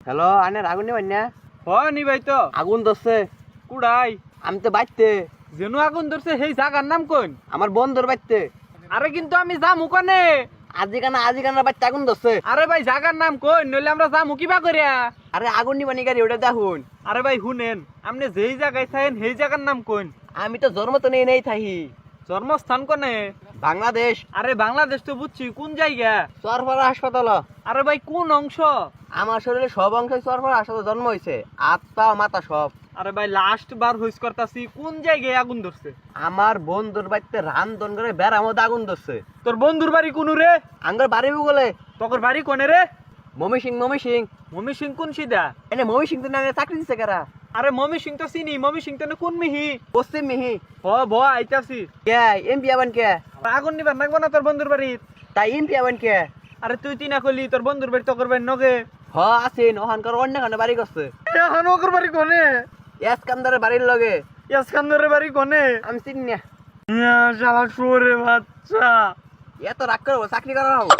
Hello আনে আগুন নিবেন না? নি ভাই তো আগুন ধরছে। কুড়াই আমি তো বাইতে, যেন আগুন ধরছে সেই জায়গার নাম কোন? আমার বন্ধুর বাইতে। আরে কিন্তু আমি যামু কোনে? আজিকানা বাইতে আগুন ধরছে। আরে ভাই জায়গার নাম কোন, নইলে আমরা যামু কিবা করিয়া? আরে আগুন নিবানি গাড়ি ওটা দেখুন। আরে ভাই শুনেন, আপনি যেই জায়গায় থাকেন সেই জায়গার নাম কোন? আমি তো জন্ম তো নেই থাকি জন্মস্থান কোনে? বাংলাদেশ। আরে বাংলাদেশ তো বুঝছি, কোন জায়গা? চরপাড়া হাসপাতাল। আরে ভাই কোন অংশ? আমার শরীরে সব অংশ চরপাড়া হাসপাতাল জন্ম হয়েছে, হাত পা মাথা সব। আরে ভাই লাস্ট বার হইস করতাছি, কোন জায়গায় আগুন ধরছে? আমার বন্ধুর বাড়িতে রান্ধন করে বেড়ার মধ্যে আগুন ধরছে। তোর বন্ধুর বাড়ি কোন রে? আঙ্গর বাড়ি বলে তোর বাড়ি কোনে রে? মমি সিং। মমি সিং কোন সিধা? এনে মমি সিং তো না চাকরি দিচ্ছে কারা? আরে মমি সিং তো চিনি, মমি সিং তো কোন মিহি? পশ্চিম মিহি। ভ আইতাছি। কে এমপি আবান কে? আগুন নিবার নাকবো না তোর বন্ধুর বাড়ির? তাই এমপি আবান কে? আরে তুই তিনা কলি তোর বন্ধুর বাড়ি তোর বাড়ি নগে? আছেন ওখানকার অন্যখানে বাড়ি করছে। এখন ওর বাড়ি কোনে? এসকান্দারের বাড়ির লগে। ইস্কান্দরের বাড়ি কোনে? আমি চিনি না। শালা শুয়োরের বাচ্চা। এত রাগ করবো, চাকরি করা হবো।